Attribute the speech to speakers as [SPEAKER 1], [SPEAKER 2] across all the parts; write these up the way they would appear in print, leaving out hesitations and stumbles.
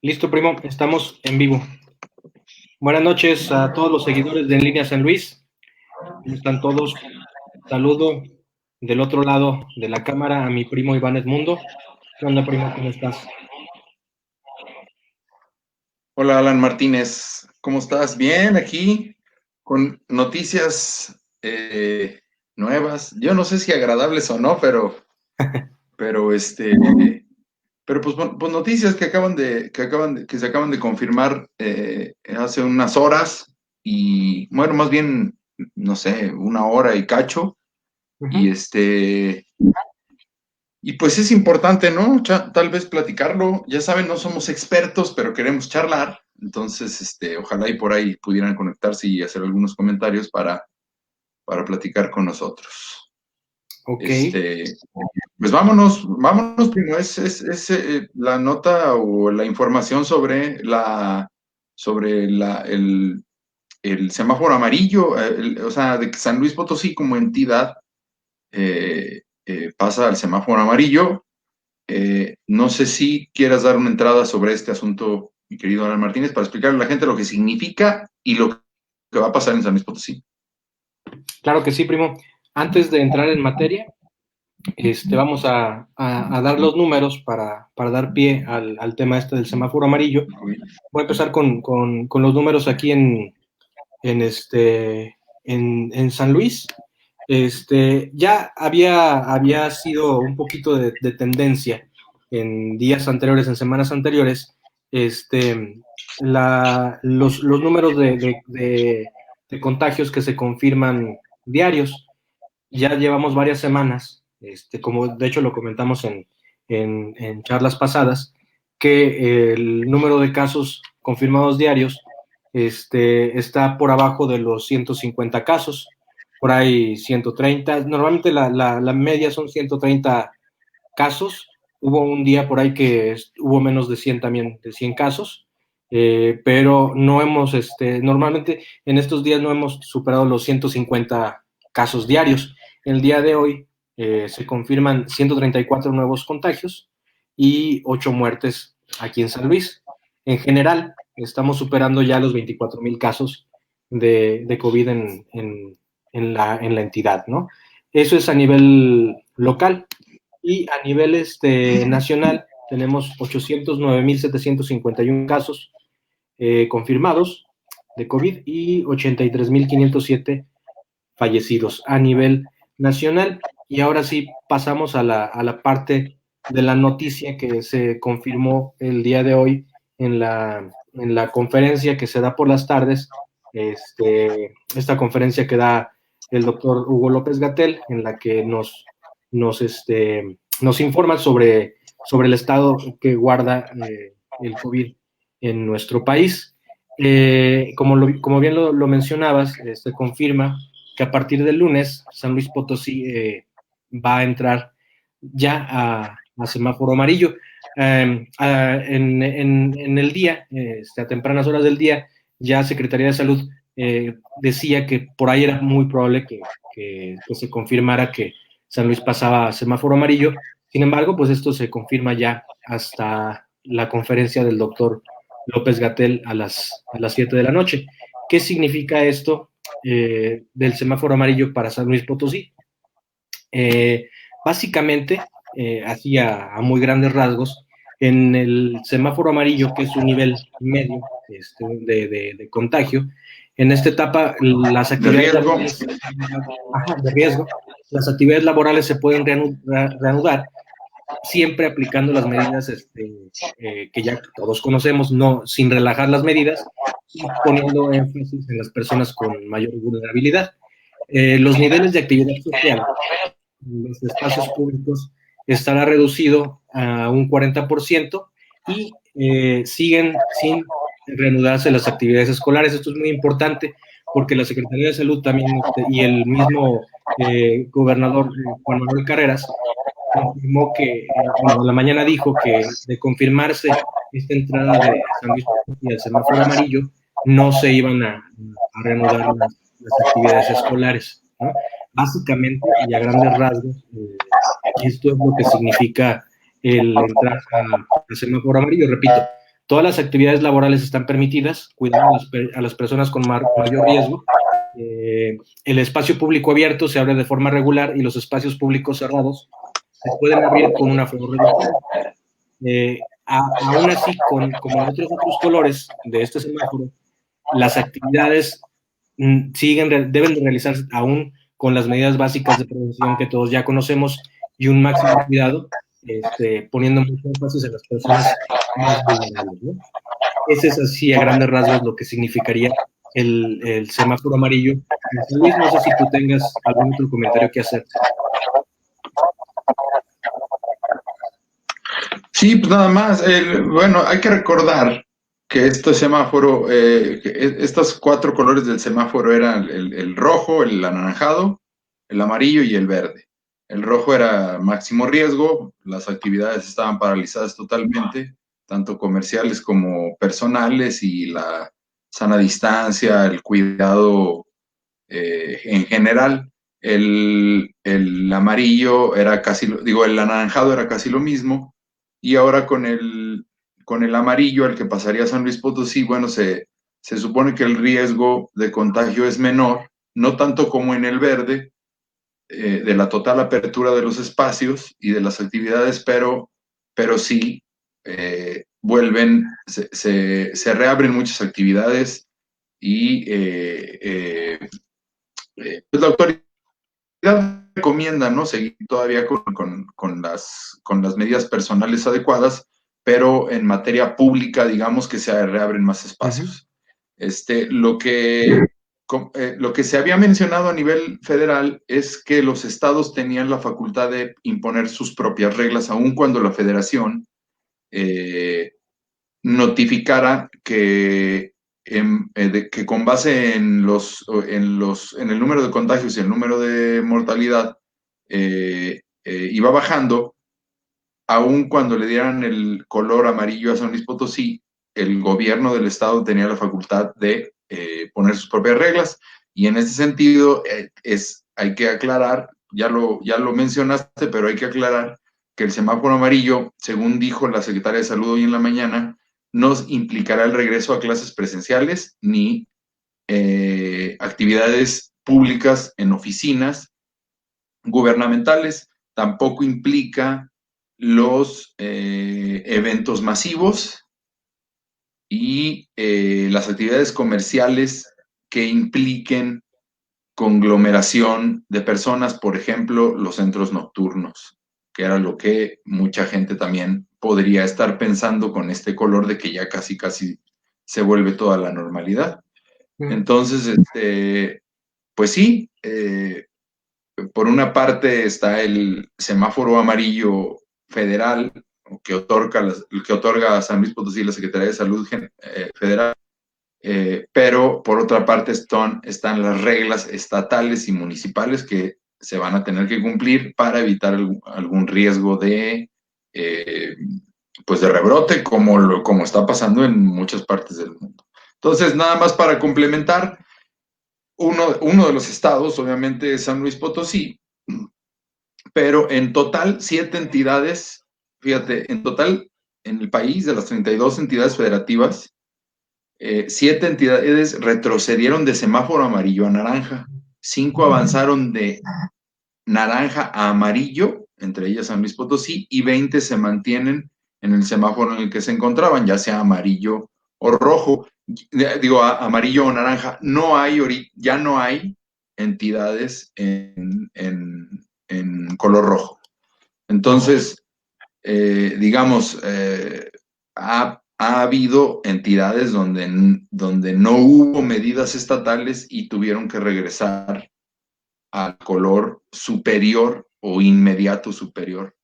[SPEAKER 1] Listo, primo, estamos en vivo. Buenas noches a todos los seguidores de En Línea San Luis. ¿Cómo están todos? Saludo del otro lado de la cámara a mi primo Iván Edmundo. ¿Qué onda, primo? ¿Cómo estás?
[SPEAKER 2] Hola Alan Martínez, ¿cómo estás? Bien, aquí con noticias nuevas. Yo no sé si agradables o no, pero pues noticias que se acaban de confirmar hace unas horas y bueno, más bien, no sé, una hora y cacho. Y
[SPEAKER 1] Uh-huh.
[SPEAKER 2] y pues es importante, ¿no? Tal vez platicarlo. Ya saben, no somos expertos, pero queremos charlar. Entonces, ojalá y por ahí pudieran conectarse y hacer algunos comentarios para platicar con nosotros.
[SPEAKER 1] Ok,
[SPEAKER 2] Este, pues vámonos, primo. Es la nota o la información sobre el semáforo amarillo, o sea, de que San Luis Potosí como entidad pasa al semáforo amarillo. No sé si quieras dar una entrada sobre este asunto, mi querido Alan Martínez, para explicarle a la gente lo que significa y lo que va a pasar en San Luis Potosí.
[SPEAKER 1] claro que sí, primo. Antes de entrar en materia, vamos a dar los números para dar pie al tema este del semáforo amarillo. Voy a empezar con los números aquí en San Luis. Ya había sido un poquito de tendencia en días anteriores, en semanas anteriores, los números de contagios que se confirman diarios. Ya llevamos varias semanas, como de hecho lo comentamos en charlas pasadas, que el número de casos confirmados diarios está por abajo de los 150 casos, por ahí 130. Normalmente la media son 130 casos. Hubo un día por ahí que hubo menos de 100 también, de 100 casos, pero no hemos, normalmente en estos días no hemos superado los 150 casos diarios. El día de hoy se confirman 134 nuevos contagios y 8 muertes aquí en San Luis. En general, estamos superando ya los 24,000 casos de COVID en la entidad, ¿no? Eso es a nivel local. Y a nivel nacional tenemos 809,751 casos confirmados de COVID y 83,507 fallecidos a nivel nacional. Y ahora sí pasamos a la parte de la noticia que se confirmó el día de hoy en la conferencia que se da por las tardes, esta conferencia que da el doctor Hugo López-Gatell, en la que nos informa sobre el estado que guarda el COVID en nuestro país. Como bien lo mencionabas, se confirma que a partir del lunes San Luis Potosí va a entrar ya a semáforo amarillo. En el día, a tempranas horas del día, ya Secretaría de Salud decía que por ahí era muy probable que se confirmara que San Luis pasaba a semáforo amarillo. Sin embargo, pues esto se confirma ya hasta la conferencia del doctor López-Gatell a las 7 de la noche. ¿Qué significa esto del semáforo amarillo para San Luis Potosí? Básicamente, así a muy grandes rasgos, en el semáforo amarillo, que es un nivel medio de contagio, en esta etapa las
[SPEAKER 2] De
[SPEAKER 1] actividades
[SPEAKER 2] riesgo.
[SPEAKER 1] laborales, de riesgo, las actividades laborales se pueden reanudar siempre aplicando las medidas que ya todos conocemos, no sin relajar las medidas y poniendo énfasis en las personas con mayor vulnerabilidad. Los niveles de actividad social en los espacios públicos estará reducido a un 40% y siguen sin reanudarse las actividades escolares. Esto es muy importante porque la Secretaría de Salud también y el mismo gobernador Juan Manuel Carreras confirmó bueno, a la mañana dijo que de confirmarse esta entrada de San Luis Potosí al semáforo amarillo, no se iban a reanudar las actividades escolares, ¿no? Básicamente y a grandes rasgos, esto es lo que significa el entrar a semáforo amarillo. Repito, Todas las actividades laborales están permitidas, cuidando a las personas con mayor riesgo. El espacio público abierto se abre de forma regular y los espacios públicos cerrados se pueden abrir con un aforo reducido. Aún así, como en otros colores de este semáforo, las actividades deben de realizarse aún con las medidas básicas de prevención que todos ya conocemos y un máximo cuidado, poniendo mucho énfasis en las personas más vulnerables, ¿no? Ese es así a grandes rasgos lo que significaría el semáforo amarillo. Luis, no sé si tú tengas algún otro comentario que hacer.
[SPEAKER 2] Sí, pues nada más. Bueno, hay que recordar que este semáforo, estos 4 colores del semáforo eran el rojo, el anaranjado, el amarillo y el verde. El rojo era máximo riesgo, las actividades estaban paralizadas totalmente, tanto comerciales como personales, y la sana distancia, el cuidado en general. El amarillo era casi, el anaranjado era casi lo mismo, y ahora con el amarillo, al que pasaría San Luis Potosí, bueno, se supone que el riesgo de contagio es menor, no tanto como en el verde, de la total apertura de los espacios y de las actividades, pero sí vuelven, se reabren muchas actividades y pues la autoridad recomienda, ¿no?, seguir todavía con las medidas personales adecuadas, pero en materia pública, digamos que se reabren más espacios. Lo que se había mencionado a nivel federal es que los estados tenían la facultad de imponer sus propias reglas, aun cuando la federación notificara que con base en el número de contagios y el número de mortalidad iba bajando. Aun cuando le dieran el color amarillo a San Luis Potosí, el gobierno del estado tenía la facultad de poner sus propias reglas, y en ese sentido hay que aclarar, ya lo mencionaste, pero hay que aclarar que el semáforo amarillo, según dijo la secretaria de Salud hoy en la mañana, no implicará el regreso a clases presenciales ni actividades públicas en oficinas gubernamentales. Tampoco implica los eventos masivos y las actividades comerciales que impliquen conglomeración de personas, por ejemplo, los centros nocturnos, que era lo que mucha gente también podría estar pensando con este color de que ya casi se vuelve toda la normalidad. Entonces, pues sí, por una parte está el semáforo amarillo federal que otorga a San Luis Potosí la Secretaría de Salud Federal, pero por otra parte están las reglas estatales y municipales que se van a tener que cumplir para evitar algún riesgo pues de rebrote, como está pasando en muchas partes del mundo. Entonces, nada más para complementar, uno de los estados, obviamente, es San Luis Potosí, pero en total 7 entidades, fíjate, en total en el país, de las 32 entidades federativas, 7 entidades retrocedieron de semáforo amarillo a naranja, 5 avanzaron de naranja a amarillo, entre ellas San Luis Potosí, y 20 se mantienen en el semáforo en el que se encontraban, ya sea amarillo o rojo, amarillo o naranja. Ya no hay entidades en color rojo. Entonces, digamos, ha habido entidades donde no hubo medidas estatales y tuvieron que regresar al color superior o inmediato superior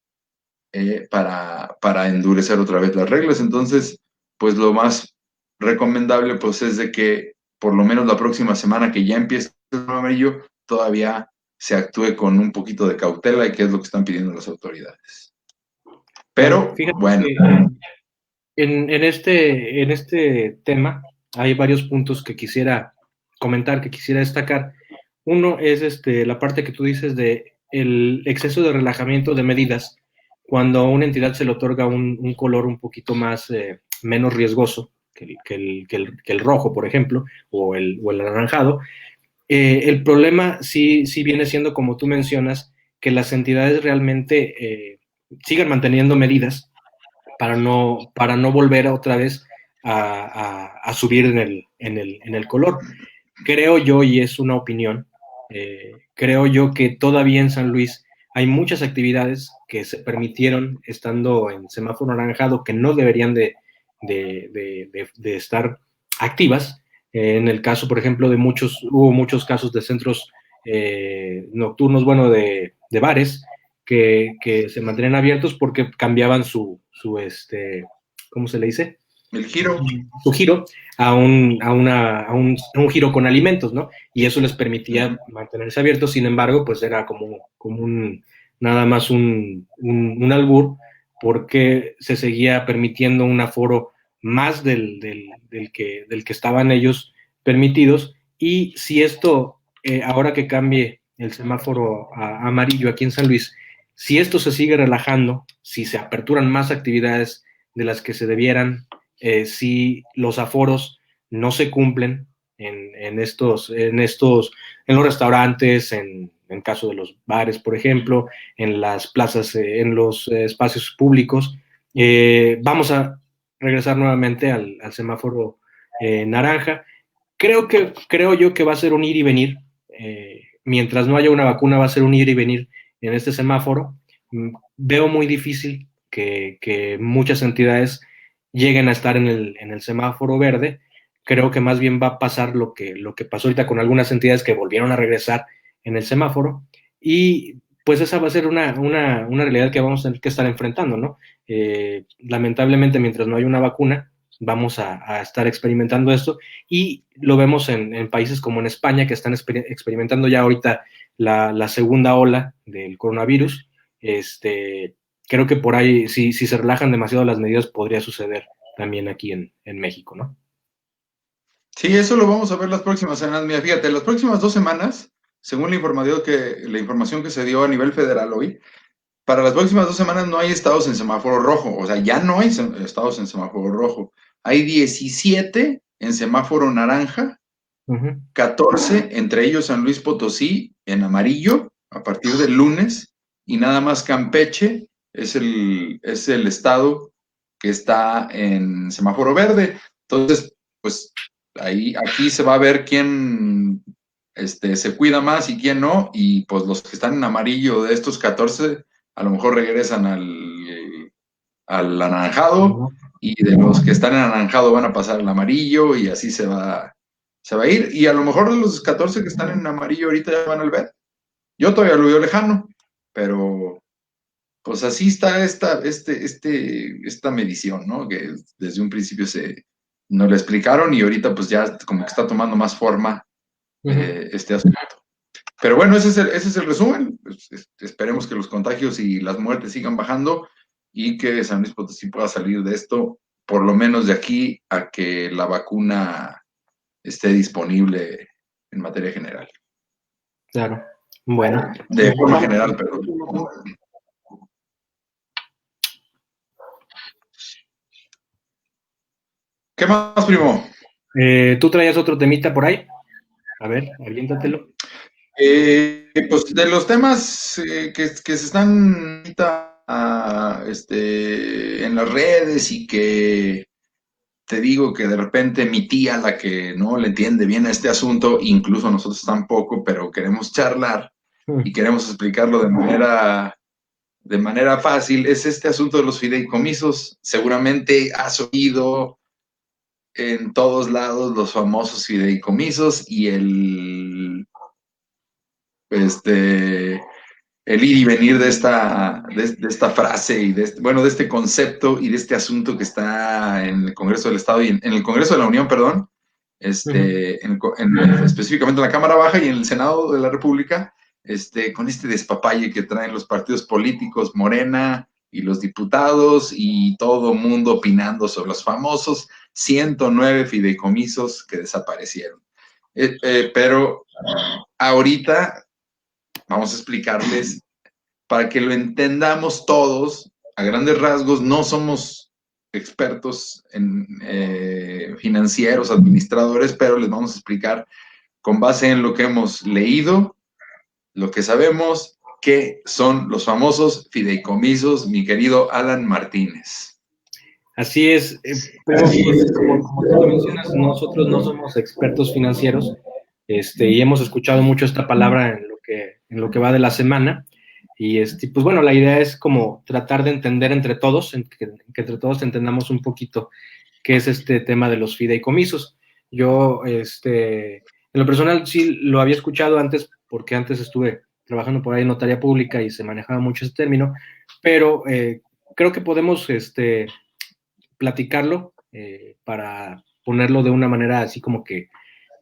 [SPEAKER 2] para endurecer otra vez las reglas. Entonces, pues lo más recomendable pues es de que por lo menos la próxima semana que ya empiece el amarillo, todavía se actúe con un poquito de cautela, y que es lo que están pidiendo las autoridades. Pero, bueno.
[SPEAKER 1] En este tema hay varios puntos que quisiera comentar, que quisiera destacar. Uno es la parte que tú dices de el exceso de relajamiento de medidas cuando a una entidad se le otorga un color un poquito más, menos riesgoso que el rojo, por ejemplo, o el anaranjado. El problema sí viene siendo, como tú mencionas, que las entidades realmente sigan manteniendo medidas para no volver otra vez a subir en el color. Creo yo, y es una opinión, creo yo que todavía en San Luis hay muchas actividades que se permitieron estando en semáforo anaranjado que no deberían de estar activas. En el caso, por ejemplo, hubo muchos casos de centros nocturnos, bueno, de bares, que se mantenían abiertos porque cambiaban ¿cómo se le dice?
[SPEAKER 2] El giro.
[SPEAKER 1] Su giro a un giro con alimentos, ¿no? Y eso les permitía mantenerse abiertos, sin embargo, pues era como nada más un albur, porque se seguía permitiendo un aforo más del que estaban ellos permitidos, y si esto, ahora que cambie el semáforo a amarillo aquí en San Luis, si esto se sigue relajando, si se aperturan más actividades de las que se debieran, si los aforos no se cumplen en los restaurantes, en caso de los bares, por ejemplo, en las plazas, en los espacios públicos, vamos a regresar nuevamente al semáforo naranja. Creo yo que va a ser un ir y venir. Mientras no haya una vacuna, va a ser un ir y venir en este semáforo. Veo muy difícil que muchas entidades lleguen a estar en el semáforo verde. Creo que más bien va a pasar lo que pasó ahorita con algunas entidades que volvieron a regresar en el semáforo, y pues esa va a ser una realidad que vamos a tener que estar enfrentando, ¿no? Lamentablemente, mientras no haya una vacuna, vamos a estar experimentando esto, y lo vemos en países como en España, que están experimentando ya ahorita la segunda ola del coronavirus. Creo que por ahí, si se relajan demasiado las medidas, podría suceder también aquí en México, ¿no?
[SPEAKER 2] Sí, eso lo vamos a ver las próximas semanas. Mira, fíjate, las próximas 2 semanas, según la información que se dio a nivel federal hoy, para las próximas 2 semanas no hay estados en semáforo rojo. O sea, ya no hay estados en semáforo rojo. Hay 17 en semáforo naranja,
[SPEAKER 1] Uh-huh.
[SPEAKER 2] 14, entre ellos San Luis Potosí, en amarillo, a partir del lunes, y nada más Campeche es el estado que está en semáforo verde. Entonces, pues aquí se va a ver quién se cuida más y quién no, y pues los que están en amarillo de estos 14 a lo mejor regresan al anaranjado, y de los que están en anaranjado van a pasar al amarillo, y así se va a ir, y a lo mejor de los 14 que están en amarillo ahorita ya van al verde. Yo todavía lo veo lejano, pero pues así está esta medición, ¿no? Que desde un principio nos la explicaron, y ahorita pues ya como que está tomando más forma
[SPEAKER 1] Uh-huh.
[SPEAKER 2] este asunto. Pero bueno, ese es el resumen. Pues, esperemos que los contagios y las muertes sigan bajando, y que San Luis Potosí pueda salir de esto, por lo menos de aquí a que la vacuna esté disponible en materia general.
[SPEAKER 1] Claro. Bueno.
[SPEAKER 2] De forma general, perdón. ¿Qué más, primo?
[SPEAKER 1] ¿Tú traías otro temita por ahí? A ver, aviéntatelo.
[SPEAKER 2] Pues de los temas que se están ahorita en las redes, y que te digo que de repente mi tía, la que no le entiende bien a este asunto, incluso nosotros tampoco, pero queremos charlar y queremos explicarlo de manera fácil, es este asunto de los fideicomisos. Seguramente has oído en todos lados los famosos fideicomisos, y este, el ir y venir de esta frase, y bueno, de este concepto y de este asunto que está en el Congreso del Estado y en el Congreso de la Unión, perdón,
[SPEAKER 1] Uh-huh.
[SPEAKER 2] específicamente en la Cámara Baja y en el Senado de la República, con este despapalle que traen los partidos políticos, Morena y los diputados, y todo mundo opinando sobre los famosos 109 fideicomisos que desaparecieron. Pero ahorita vamos a explicarles, para que lo entendamos todos, a grandes rasgos, no somos expertos en financieros, administradores, pero les vamos a explicar con base en lo que hemos leído, lo que sabemos, qué son los famosos fideicomisos, mi querido Alan Martínez.
[SPEAKER 1] Así es, pero pues, como tú lo mencionas, nosotros no somos expertos financieros, y hemos escuchado mucho esta palabra en lo que va de la semana, y pues bueno, la idea es como tratar de entender entre todos, que entre todos entendamos un poquito qué es este tema de los fideicomisos. Yo, en lo personal sí lo había escuchado antes, porque antes estuve trabajando por ahí en notaría pública y se manejaba mucho ese término, pero creo que podemos, platicarlo para ponerlo de una manera así como que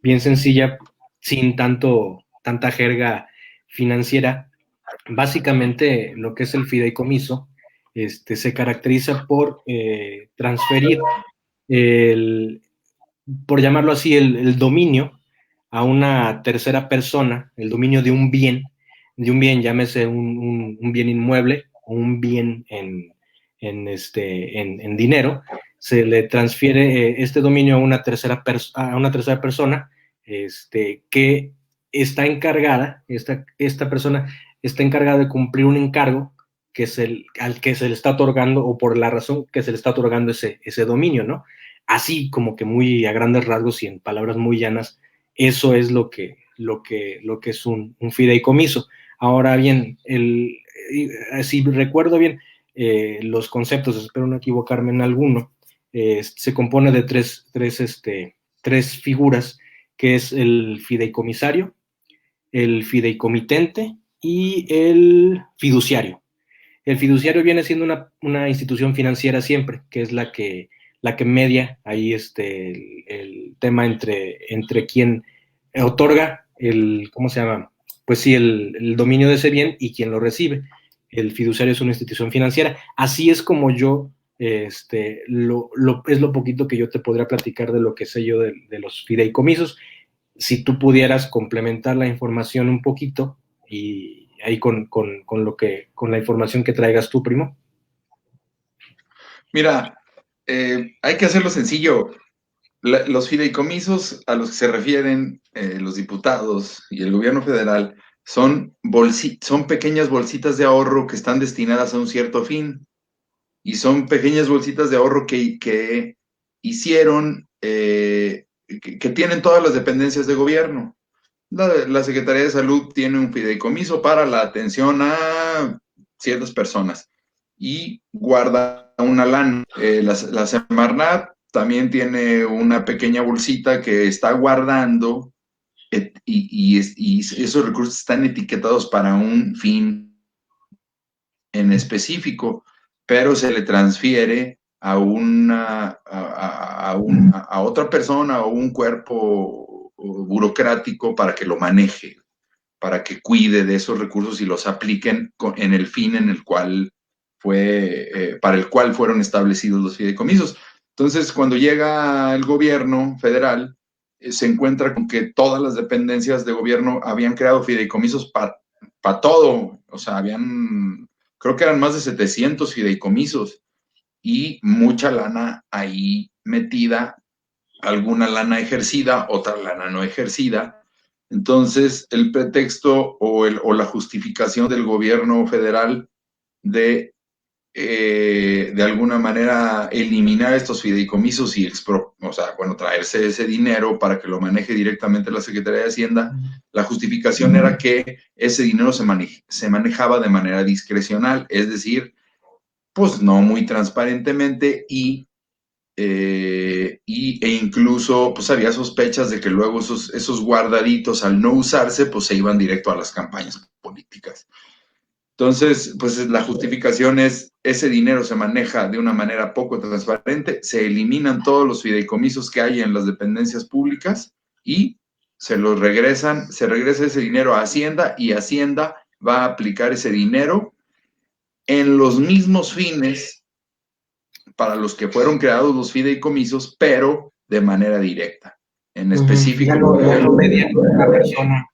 [SPEAKER 1] bien sencilla, sin tanta jerga financiera. Básicamente, lo que es el fideicomiso se caracteriza por transferir el, por llamarlo así, el dominio a una tercera persona, el dominio de un bien, llámese un bien inmueble o un bien en dinero, se le transfiere este dominio a a una tercera persona que está encargada, esta persona está encargada de cumplir un encargo al que se le está otorgando o por la razón que se le está otorgando ese dominio, ¿no? Así como que muy a grandes rasgos y en palabras muy llanas, eso es lo que es un fideicomiso. Ahora bien, si recuerdo bien los conceptos, espero no equivocarme en alguno, se compone de tres figuras, que es el fideicomisario, el fideicomitente y el fiduciario. El fiduciario viene siendo una institución financiera siempre, que es la que media ahí el tema entre quien otorga ¿cómo se llama? Pues sí, el dominio de ese bien y quien lo recibe. El fiduciario es una institución financiera. Así es como yo, es lo poquito que yo te podría platicar de lo que sé yo de los fideicomisos. Si tú pudieras complementar la información un poquito y ahí con la información que traigas tú, primo.
[SPEAKER 2] Mira, hay que hacerlo sencillo. Los fideicomisos a los que se refieren los diputados y el gobierno federal son pequeñas bolsitas de ahorro que están destinadas a un cierto fin y son pequeñas bolsitas de ahorro que hicieron, que tienen todas las dependencias de gobierno. La Secretaría de Salud tiene un fideicomiso para la atención a ciertas personas y guarda una lana. La Semarnat también tiene una pequeña bolsita que está guardando y esos recursos están etiquetados para un fin en específico, pero se le transfiere a otra persona o un cuerpo burocrático para que lo maneje, para que cuide de esos recursos y los apliquen en el fin en el cual para el cual fueron establecidos los fideicomisos. Entonces, cuando llega el gobierno federal, se encuentra con que todas las dependencias de gobierno habían creado fideicomisos para todo, o sea, creo que eran más de 700 fideicomisos y mucha lana ahí metida, alguna lana ejercida, otra lana no ejercida. Entonces, el pretexto o la justificación del gobierno federal de alguna manera eliminar estos fideicomisos y traerse ese dinero para que lo maneje directamente la Secretaría de Hacienda, la justificación era que ese dinero se manejaba de manera discrecional, es decir, pues no muy transparentemente e incluso pues había sospechas de que luego esos guardaditos al no usarse pues se iban directo a las campañas políticas. Entonces, pues la justificación es, ese dinero se maneja de una manera poco transparente, se eliminan todos los fideicomisos que hay en las dependencias públicas y se regresa ese dinero a Hacienda y Hacienda va a aplicar ese dinero en los mismos fines para los que fueron creados los fideicomisos, pero de manera directa. En específico.
[SPEAKER 1] Ya no media una persona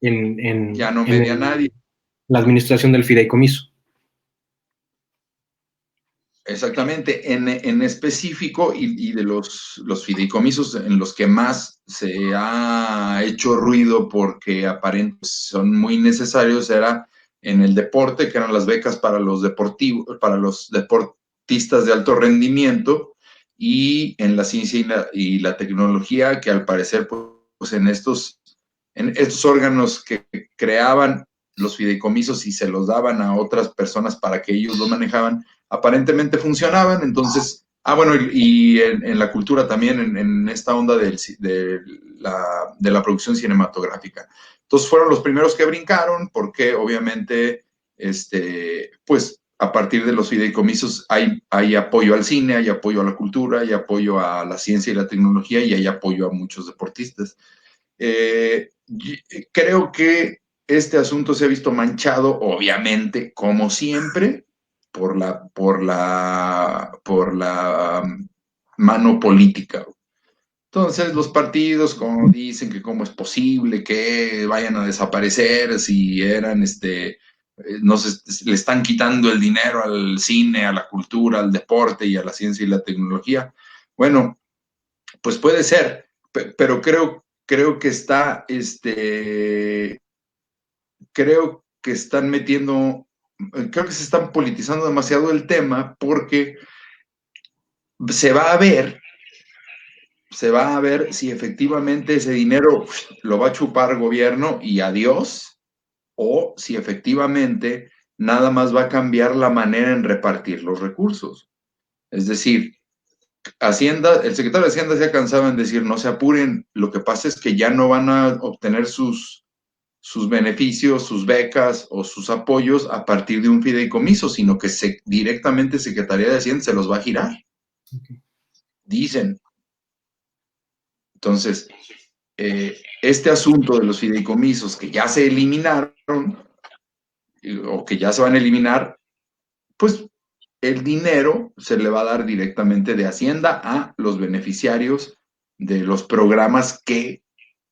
[SPEAKER 2] ya no media nadie.
[SPEAKER 1] La administración del fideicomiso.
[SPEAKER 2] Exactamente, en específico y de los fideicomisos en los que más se ha hecho ruido porque aparentemente son muy necesarios era en el deporte, que eran las becas para los deportivos, para los deportistas de alto rendimiento, y en la ciencia y la tecnología, que al parecer pues en estos órganos que creaban los fideicomisos y se los daban a otras personas para que ellos los manejaban, aparentemente funcionaban. Entonces, bueno, y en la cultura también, en esta onda de la producción cinematográfica. Entonces fueron los primeros que brincaron porque obviamente, pues a partir de los fideicomisos hay apoyo al cine, hay apoyo a la cultura, hay apoyo a la ciencia y la tecnología y hay apoyo a muchos deportistas. Creo que este asunto se ha visto manchado, obviamente, como siempre, por la mano política. Entonces, los partidos, como dicen que cómo es posible que vayan a desaparecer si eran, no se, le están quitando el dinero al cine, a la cultura, al deporte y a la ciencia y la tecnología. Bueno, pues puede ser, pero creo que creo que están metiendo, creo que se están politizando demasiado el tema porque se va a ver, se va a ver si efectivamente ese dinero lo va a chupar gobierno y adiós, o si efectivamente nada más va a cambiar la manera en repartir los recursos. Es decir, Hacienda, el secretario de Hacienda se ha cansado en decir no se apuren, lo que pasa es que ya no van a obtener sus beneficios, sus becas o sus apoyos a partir de un fideicomiso, sino que directamente Secretaría de Hacienda se los va a girar, dicen. Entonces, este asunto de los fideicomisos que ya se eliminaron o que ya se van a eliminar, pues el dinero se le va a dar directamente de Hacienda a los beneficiarios de los programas que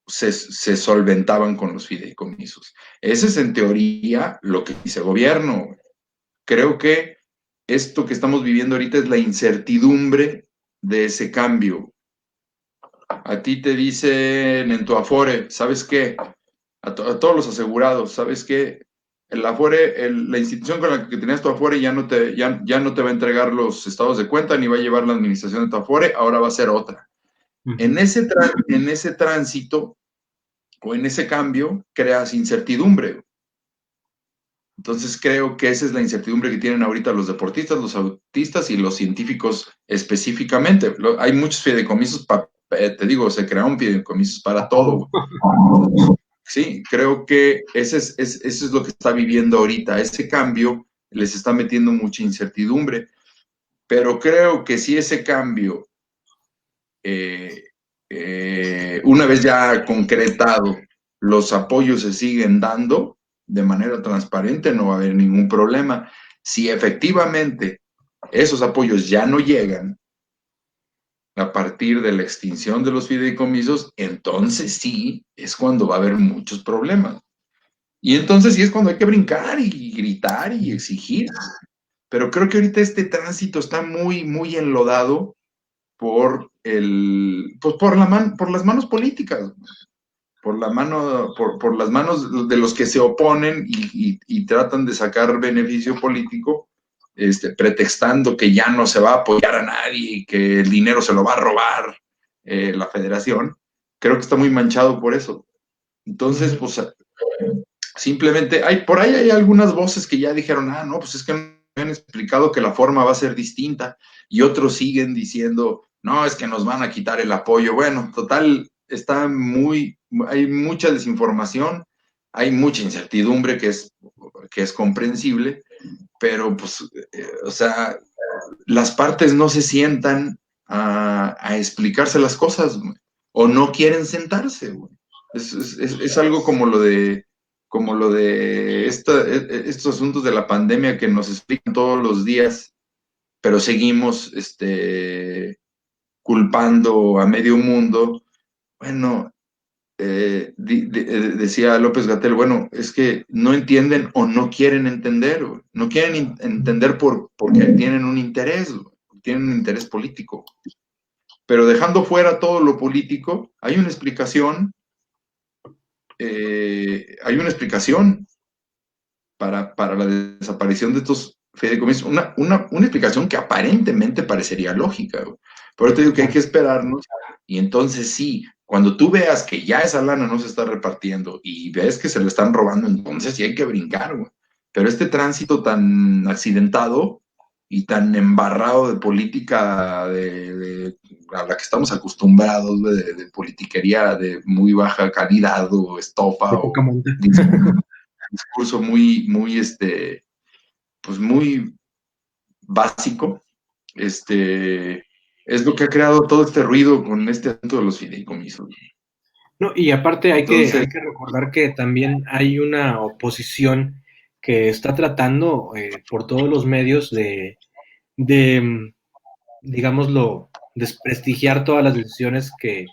[SPEAKER 2] se solventaban con los fideicomisos. Ese es en teoría lo que dice el gobierno. Creo que esto que estamos viviendo ahorita es la incertidumbre de ese cambio. A ti te dicen en tu Afore, ¿sabes qué? A todos los asegurados, ¿sabes qué? El Afore, la institución con la que tenías tu Afore ya no te va a entregar los estados de cuenta ni va a llevar la administración de tu Afore, ahora va a ser otra. En ese tránsito o en ese cambio creas incertidumbre. Entonces creo que esa es la incertidumbre que tienen ahorita los deportistas, los autistas y los científicos específicamente. Hay muchos fideicomisos, te digo, se crearon fideicomisos para todo. Sí, creo que eso es lo que está viviendo ahorita. Ese cambio les está metiendo mucha incertidumbre, pero creo que si ese cambio, una vez ya concretado, los apoyos se siguen dando de manera transparente, no va a haber ningún problema. Si efectivamente esos apoyos ya no llegan a partir de la extinción de los fideicomisos, entonces sí es cuando va a haber muchos problemas. Y entonces sí es cuando hay que brincar y gritar y exigir. Pero creo que ahorita este tránsito está muy, muy enlodado pues por las manos políticas, por las manos de los que se oponen y tratan de sacar beneficio político, pretextando que ya no se va a apoyar a nadie y que el dinero se lo va a robar la federación. Creo que está muy manchado por eso. Entonces, pues simplemente por ahí hay algunas voces que ya dijeron, no, pues es que me han explicado que la forma va a ser distinta, y otros siguen diciendo, no, es que nos van a quitar el apoyo. Bueno, total, hay mucha desinformación, hay mucha incertidumbre que es comprensible, pero pues, o sea, las partes no se sientan a explicarse las cosas, güey, o no quieren sentarse, güey. Es algo como lo de estos asuntos de la pandemia que nos explican todos los días, pero seguimos culpando a medio mundo. Bueno, decía López Gatell, bueno, es que no entienden o no quieren entender, no quieren entender porque tienen un interés, tienen un interés político. Pero dejando fuera todo lo político, hay una explicación para la desaparición de estos fideicomisos, una explicación que aparentemente parecería lógica. Por eso te digo que hay que esperarnos, y entonces sí, cuando tú veas que ya esa lana no se está repartiendo y ves que se le están robando, entonces sí hay que brincar, güey. Pero este tránsito tan accidentado y tan embarrado de política a la que estamos acostumbrados, de politiquería de muy baja calidad o estofa
[SPEAKER 1] De poca
[SPEAKER 2] o
[SPEAKER 1] monta.
[SPEAKER 2] discurso muy, muy, pues muy básico, es lo que ha creado todo este ruido con este asunto de los fideicomisos.
[SPEAKER 1] No, y aparte
[SPEAKER 2] Entonces,
[SPEAKER 1] hay que recordar que también hay una oposición que está tratando por todos los medios de, digámoslo, desprestigiar todas las decisiones que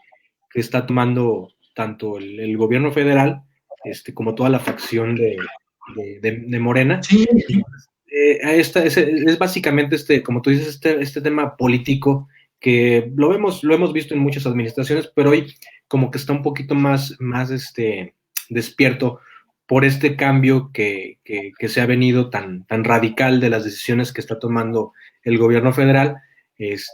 [SPEAKER 1] está tomando tanto el gobierno federal como toda la facción de Morena.
[SPEAKER 2] sí,
[SPEAKER 1] Es básicamente como tú dices, este tema político que lo hemos visto en muchas administraciones, pero hoy como que está un poquito más despierto por este cambio que se ha venido tan radical de las decisiones que está tomando el gobierno federal.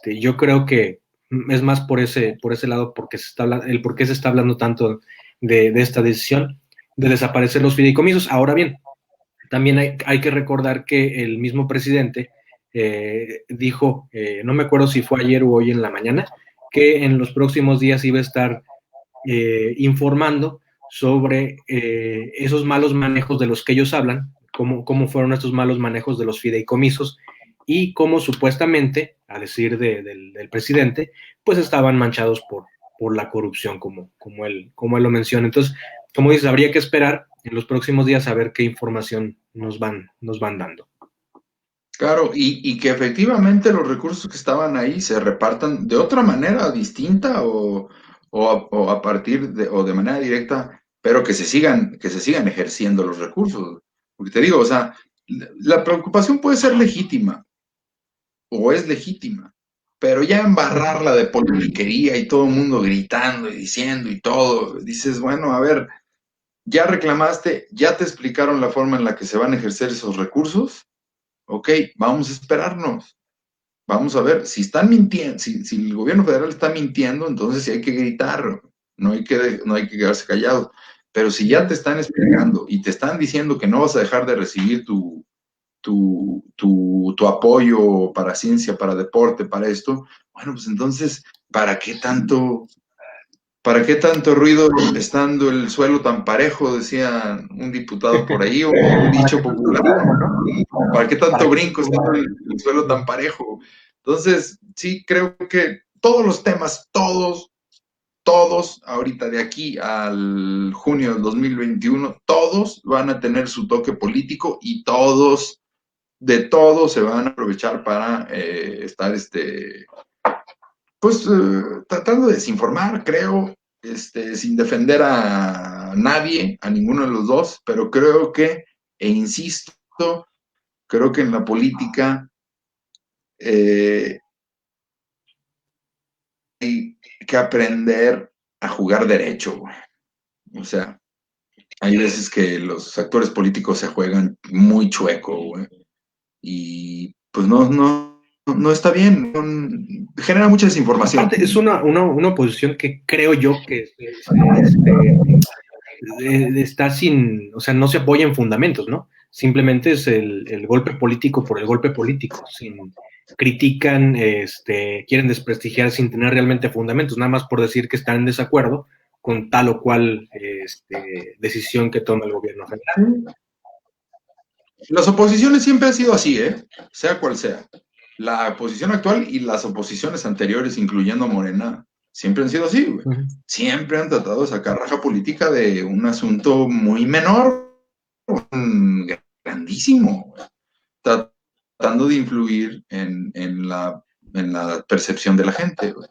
[SPEAKER 1] Yo creo que es más por ese lado porque el por qué se está hablando tanto de esta decisión de desaparecer los fideicomisos. Ahora bien, también hay que recordar que el mismo presidente dijo, no me acuerdo si fue ayer o hoy en la mañana, que en los próximos días iba a estar informando sobre esos malos manejos de los que ellos hablan, cómo fueron estos malos manejos de los fideicomisos y cómo supuestamente, a decir del presidente, pues estaban manchados por la corrupción, como él lo menciona. Entonces, como dices, habría que esperar en los próximos días a ver qué información nos van dando.
[SPEAKER 2] claro, y que efectivamente los recursos que estaban ahí se repartan de otra manera distinta o a partir o de manera directa, pero que se sigan ejerciendo los recursos. Porque te digo, o sea, la preocupación puede ser legítima o es legítima, pero ya embarrarla de politiquería y todo el mundo gritando y diciendo y todo, dices, bueno, a ver, ya reclamaste, ya te explicaron la forma en la que se van a ejercer esos recursos, ok, vamos a esperarnos. Vamos a ver, si están mintiendo, si el gobierno federal está mintiendo, entonces sí hay que gritar, no hay que quedarse callado. Pero si ya te están explicando y te están diciendo que no vas a dejar de recibir tu apoyo para ciencia, para deporte, para esto, bueno, pues entonces, ¿para qué tanto ruido estando el suelo tan parejo? Decía un diputado por ahí, o un dicho popular. ¿Para qué tanto brinco estando el suelo tan parejo? Entonces, sí, creo que todos los temas, todos, ahorita de aquí al junio del 2021, todos van a tener su toque político y de todos se van a aprovechar para estar, pues, tratando de desinformar, creo, sin defender a nadie, a ninguno de los dos, pero creo que, e insisto, creo que en la política hay que aprender a jugar derecho, güey. O sea, hay veces que los actores políticos se juegan muy chueco, güey, y pues no está bien, genera mucha desinformación.
[SPEAKER 1] Aparte, es una oposición que creo yo que está sin, o sea, no se apoya en fundamentos, ¿no? Simplemente es el golpe político por el golpe político, critican, quieren desprestigiar sin tener realmente fundamentos, nada más por decir que están en desacuerdo con tal o cual decisión que toma el gobierno federal.
[SPEAKER 2] Las oposiciones siempre han sido así, ¿eh? Sea cual sea. La oposición actual y las oposiciones anteriores, incluyendo Morena, siempre han sido así, güey.
[SPEAKER 1] Uh-huh.
[SPEAKER 2] Siempre han tratado de sacar raja política de un asunto muy menor, grandísimo, tratando de influir en la percepción de la gente, güey.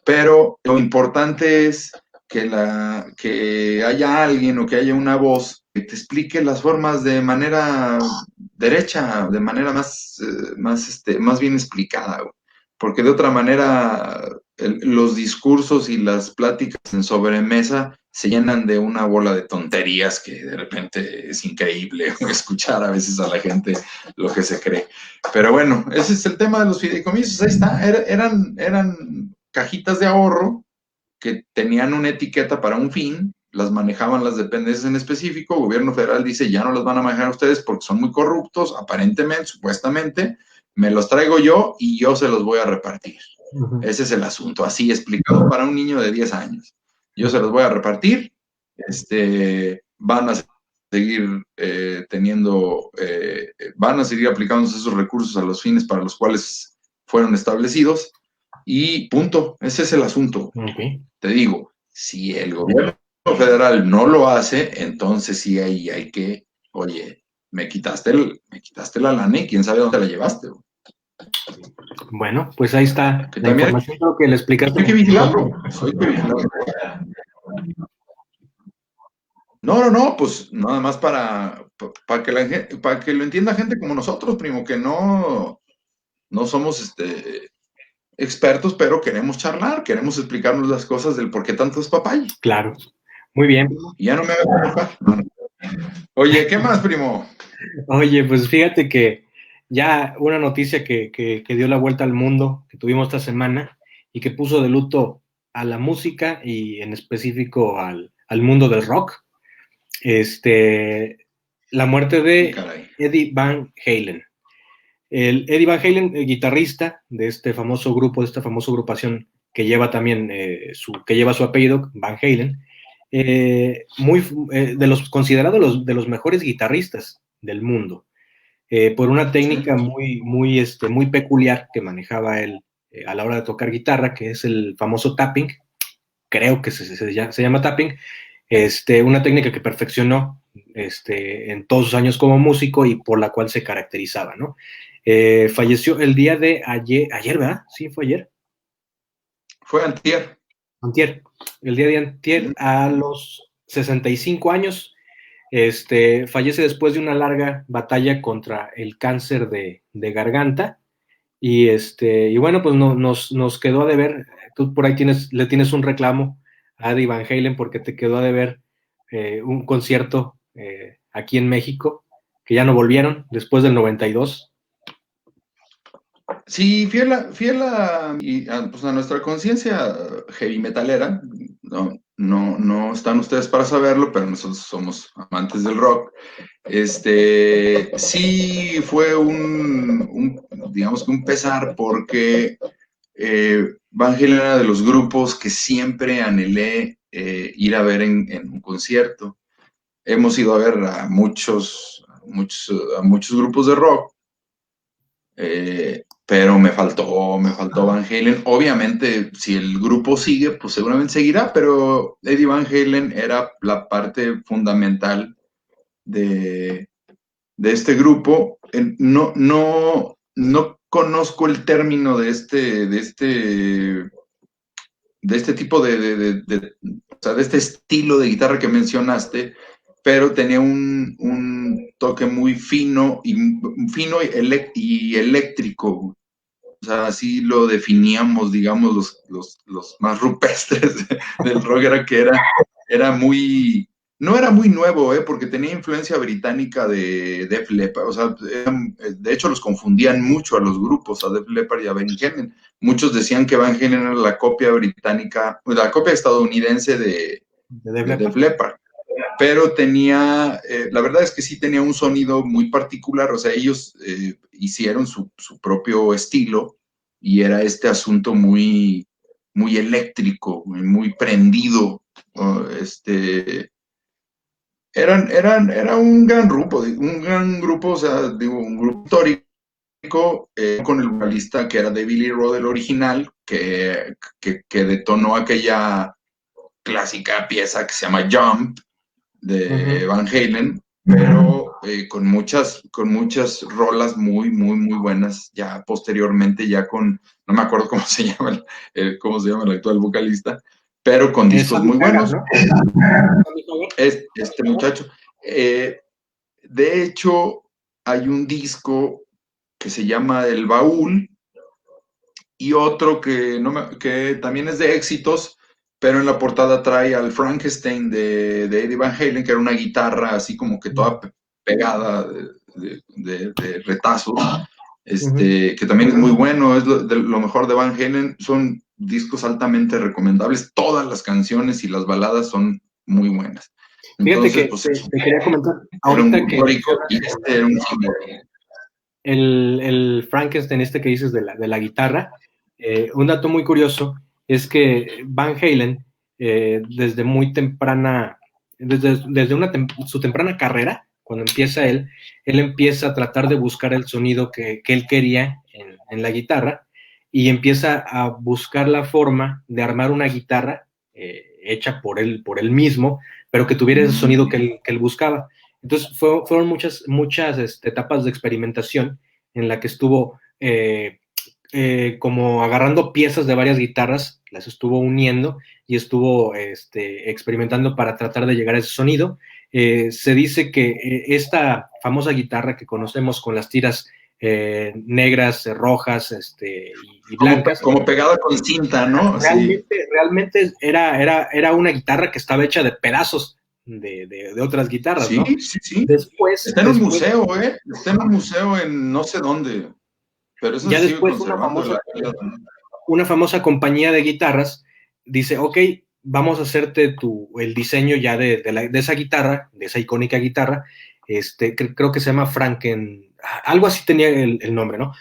[SPEAKER 2] Pero lo importante es que haya alguien o que haya una voz que te explique las formas de manera derecha, de manera más bien explicada, güey. Porque de otra manera los discursos y las pláticas en sobremesa se llenan de una bola de tonterías que de repente es increíble escuchar a veces a la gente lo que se cree. Pero bueno, ese es el tema de los fideicomisos. Ahí está, eran cajitas de ahorro que tenían una etiqueta para un fin, las manejaban las dependencias en específico, el gobierno federal dice ya no los van a manejar ustedes porque son muy corruptos, aparentemente, supuestamente, me los traigo yo y yo se los voy a repartir. Uh-huh. Ese es el asunto, así explicado para un niño de 10 años. Yo se los voy a repartir, van a seguir van a seguir aplicándose esos recursos a los fines para los cuales fueron establecidos y punto, ese es el asunto. Okay. Te digo, si el gobierno federal no lo hace, entonces sí ahí hay que, oye, me quitaste la lana y quién sabe dónde la llevaste.
[SPEAKER 1] Bueno, pues ahí está que la información que le explicaste.
[SPEAKER 2] Hay que vigilarlo. No, pues nada más para que lo entienda gente como nosotros, primo, que no somos expertos, pero queremos charlar, queremos explicarnos las cosas del por qué tanto es papay.
[SPEAKER 1] Claro, muy bien.
[SPEAKER 2] Y ya no me voy a enojar. Oye, ¿qué más, primo?
[SPEAKER 1] Oye, pues fíjate que ya una noticia que dio la vuelta al mundo, que tuvimos esta semana, y que puso de luto a la música y en específico al mundo del rock, la muerte de Eddie Van Halen. El Eddie Van Halen, el guitarrista de este famoso grupo, de esta famosa agrupación que lleva también que lleva su apellido, Van Halen, considerado de los mejores guitarristas del mundo, por una técnica muy peculiar que manejaba él a la hora de tocar guitarra, que es el famoso tapping, creo que se llama tapping, una técnica que perfeccionó en todos sus años como músico y por la cual se caracterizaba, ¿no? Falleció el día de ayer, ¿verdad? Sí, fue ayer.
[SPEAKER 2] Fue antier.
[SPEAKER 1] Antier, el día de antier, a los 65 años, fallece después de una larga batalla contra el cáncer de garganta, y bueno, pues nos quedó a deber, tú por ahí le tienes un reclamo a Eddie Van Halen porque te quedó a deber un concierto aquí en México, que ya no volvieron después del 92.
[SPEAKER 2] Sí, fiel a nuestra conciencia heavy metalera, no están ustedes para saberlo, pero nosotros somos amantes del rock. Sí fue digamos que un pesar porque Van Halen era de los grupos que siempre anhelé ir a ver en un concierto. Hemos ido a ver a muchos grupos de rock. Pero me faltó Van Halen. Obviamente, si el grupo sigue, pues seguramente seguirá, pero Eddie Van Halen era la parte fundamental de este grupo. No conozco el término de este tipo de este estilo de guitarra que mencionaste, pero tenía un toque muy fino y eléctrico. O sea, así lo definíamos, digamos, los más rupestres del rock, era muy, no era muy nuevo, porque tenía influencia británica de Def Leppard. O sea, de hecho los confundían mucho a los grupos, a Def Leppard y a Van Halen. Muchos decían que Van Halen era la copia británica, la copia estadounidense de Def Leppard. Pero tenía, la verdad es que sí tenía un sonido muy particular. O sea, ellos hicieron su propio estilo y era este asunto muy, muy eléctrico, muy prendido. Era un gran grupo, o sea, digo, un grupo histórico, con el vocalista que era de Billy Roth, el original, que detonó aquella clásica pieza que se llama Jump, de Van Halen, pero con muchas rolas muy, muy, muy buenas, ya posteriormente, no me acuerdo cómo se llama el actual vocalista, pero con
[SPEAKER 1] Es
[SPEAKER 2] discos muy
[SPEAKER 1] Hagar,
[SPEAKER 2] buenos.
[SPEAKER 1] ¿no?
[SPEAKER 2] Este muchacho. De hecho, hay un disco que se llama El Baúl y otro que también es de éxitos, pero en la portada trae al Frankenstein de Eddie Van Halen, que era una guitarra así como que toda pegada de retazos, que también es muy bueno, es lo mejor de Van Halen, son discos altamente recomendables, todas las canciones y las baladas son muy buenas.
[SPEAKER 1] Fíjate
[SPEAKER 2] Entonces,
[SPEAKER 1] que
[SPEAKER 2] pues
[SPEAKER 1] te quería comentar,
[SPEAKER 2] era un
[SPEAKER 1] ahorita que
[SPEAKER 2] histórico y este era un jingle.
[SPEAKER 1] el Frankenstein que dices de la guitarra, un dato muy curioso es que Van Halen, desde muy temprana, desde su temprana carrera, cuando empieza él empieza a tratar de buscar el sonido que él quería en la guitarra y empieza a buscar la forma de armar una guitarra hecha por él mismo, pero que tuviera ese sonido que él buscaba. Entonces fueron muchas etapas de experimentación en la que estuvo como agarrando piezas de varias guitarras, las estuvo uniendo y estuvo experimentando para tratar de llegar a ese sonido. Se dice que esta famosa guitarra que conocemos con las tiras negras, rojas y blancas.
[SPEAKER 2] Como pegada con cinta, ¿no?
[SPEAKER 1] Realmente era una guitarra que estaba hecha de pedazos de otras guitarras,
[SPEAKER 2] sí,
[SPEAKER 1] ¿no?
[SPEAKER 2] sí.
[SPEAKER 1] Después,
[SPEAKER 2] Está en un museo, ¿eh? Está en un museo en no sé dónde, pero eso
[SPEAKER 1] ya
[SPEAKER 2] se sigue
[SPEAKER 1] después
[SPEAKER 2] conservando.
[SPEAKER 1] una famosa compañía de guitarras dice, ok, vamos a hacerte el diseño ya de esa guitarra, de esa icónica guitarra, creo que se llama algo así tenía el nombre, ¿no?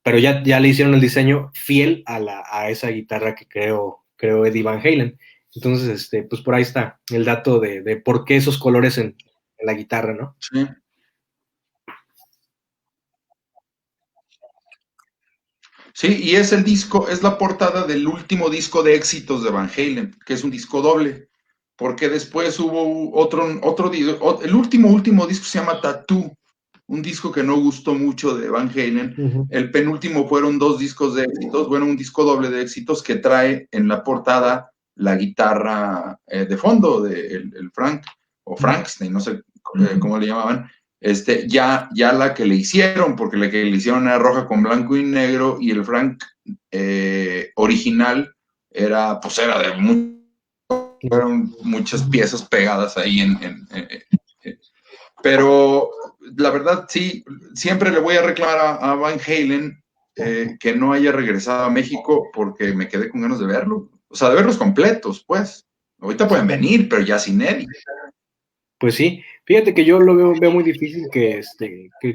[SPEAKER 1] Pero ya le hicieron el diseño fiel a esa guitarra que creo Eddie Van Halen. Entonces, pues por ahí está el dato de por qué esos colores en la guitarra, ¿no?
[SPEAKER 2] Sí. Sí, y es la portada del último disco de éxitos de Van Halen, que es un disco doble, porque después hubo el último disco se llama Tattoo, un disco que no gustó mucho de Van Halen. El penúltimo fueron 2 discos de éxitos, bueno, un disco doble de éxitos que trae en la portada la guitarra de fondo de el Frank, o Frankenstein, no sé cómo le llamaban, ya la que le hicieron, porque la que le hicieron era roja con blanco y negro, y el Frank original pues era fueron muchas piezas pegadas ahí pero la verdad sí, siempre le voy a reclamar a Van Halen que no haya regresado a México porque me quedé con ganas de verlo, o sea, de verlos completos, pues. Ahorita pueden venir, pero ya sin Eddie.
[SPEAKER 1] Pues sí, fíjate que yo lo veo muy difícil que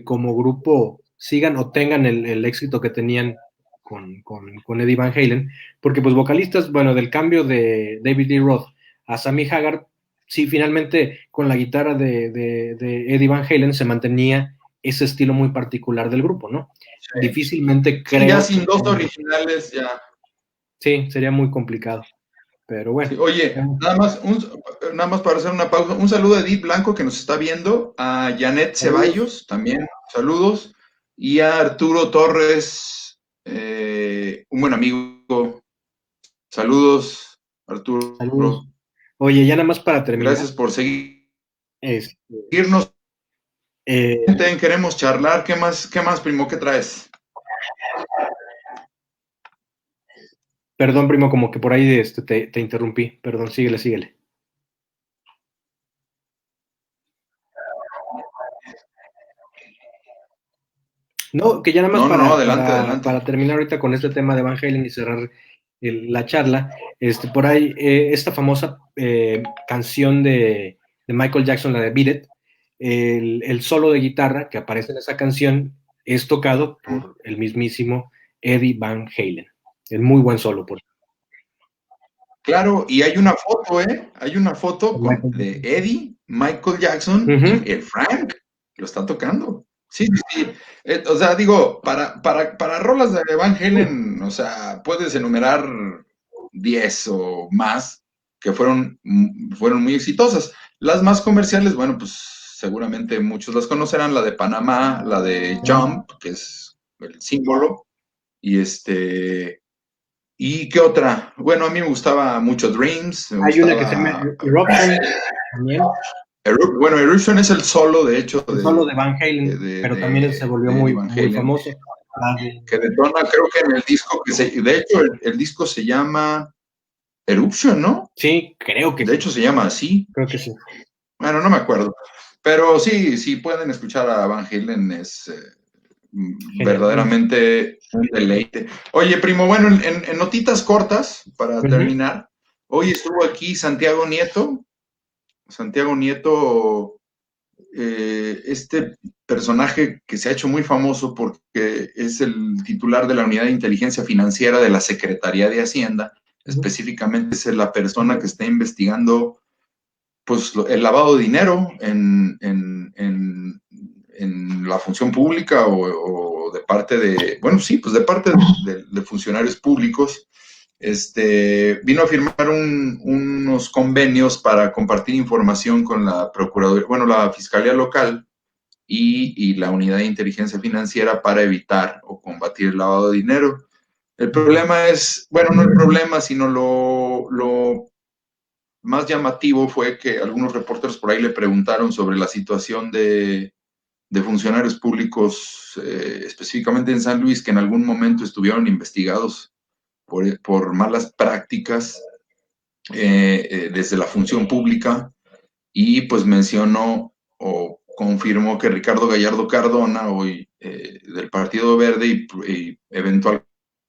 [SPEAKER 1] como grupo sigan o tengan el éxito que tenían con Eddie Van Halen, porque pues vocalistas, bueno, del cambio de David Lee Roth a Sammy Hagar, sí, finalmente con la guitarra de Eddie Van Halen se mantenía ese estilo muy particular del grupo, ¿no?
[SPEAKER 2] Sí.
[SPEAKER 1] Difícilmente
[SPEAKER 2] Sí, ya
[SPEAKER 1] creo
[SPEAKER 2] sin dos originales, ya.
[SPEAKER 1] Sí, sería muy complicado, pero bueno.
[SPEAKER 2] Sí, oye, nada más para hacer una pausa. Un saludo a Edith Blanco que nos está viendo, a Janet Ceballos también, saludos, y a Arturo Torres, un buen amigo. Saludos,
[SPEAKER 1] Saludos.
[SPEAKER 2] Arturo.
[SPEAKER 1] Oye, ya nada más para terminar.
[SPEAKER 2] Gracias por seguirnos.
[SPEAKER 1] Este,
[SPEAKER 2] Queremos charlar. ¿Qué más, primo? ¿Qué traes?
[SPEAKER 1] Perdón, primo, como que por ahí te interrumpí. Perdón, síguele. No, que ya nada más
[SPEAKER 2] No, adelante.
[SPEAKER 1] para terminar ahorita con este tema de Van Halen y cerrar la charla, por ahí, esta famosa canción de Michael Jackson, la de Beat It, el solo de guitarra que aparece en esa canción es tocado por el mismísimo Eddie Van Halen. Es muy buen solo, por
[SPEAKER 2] Claro, y hay una foto, ¿eh? Hay una foto de Eddie, Michael Jackson y el Frank, lo está tocando. Sí. O sea, digo, para rolas de Van Halen, o sea, puedes enumerar 10 o más que fueron muy exitosas. Las más comerciales, bueno, pues seguramente muchos las conocerán, la de Panamá, la de Jump, que es el símbolo, y ¿Y qué otra? Bueno, a mí me gustaba mucho Dreams, me
[SPEAKER 1] Hay una que se llama
[SPEAKER 2] gustaba...
[SPEAKER 1] Eruption también,
[SPEAKER 2] Bueno, Eruption es el solo, de hecho,
[SPEAKER 1] el solo de Van Halen, pero también se volvió
[SPEAKER 2] de Eddie
[SPEAKER 1] muy,
[SPEAKER 2] Van
[SPEAKER 1] muy
[SPEAKER 2] Halen,
[SPEAKER 1] famoso. La de-
[SPEAKER 2] que detona, creo que en el disco, de hecho, el disco se llama Eruption, ¿no?
[SPEAKER 1] sí, creo que
[SPEAKER 2] De
[SPEAKER 1] sí,
[SPEAKER 2] hecho, se llama así.
[SPEAKER 1] creo que sí.
[SPEAKER 2] Bueno, no me acuerdo. Pero sí, sí pueden escuchar a Van Halen, es
[SPEAKER 1] Genial.
[SPEAKER 2] verdaderamente un deleite. Oye, primo, bueno, en notitas cortas, para
[SPEAKER 1] Ujú,
[SPEAKER 2] terminar, hoy estuvo aquí Santiago Nieto. Santiago Nieto, este personaje que se ha hecho muy famoso porque es el titular de la Unidad de Inteligencia Financiera de la Secretaría de Hacienda.
[SPEAKER 1] ujú.
[SPEAKER 2] Específicamente es la persona que está investigando pues el lavado de dinero en la función pública o de parte de, bueno, sí, pues de parte de funcionarios públicos. Vino a firmar unos convenios para compartir información con la Procuraduría, bueno, la Fiscalía Local y la Unidad de Inteligencia Financiera para evitar o combatir el lavado de dinero. El problema es, bueno, no el problema, sino lo más llamativo fue que algunos reporteros por ahí le preguntaron sobre la situación de funcionarios públicos, específicamente en San Luis, que en algún momento estuvieron investigados por malas prácticas desde la función pública, y pues mencionó o confirmó que Ricardo Gallardo Cardona, hoy del Partido Verde y eventual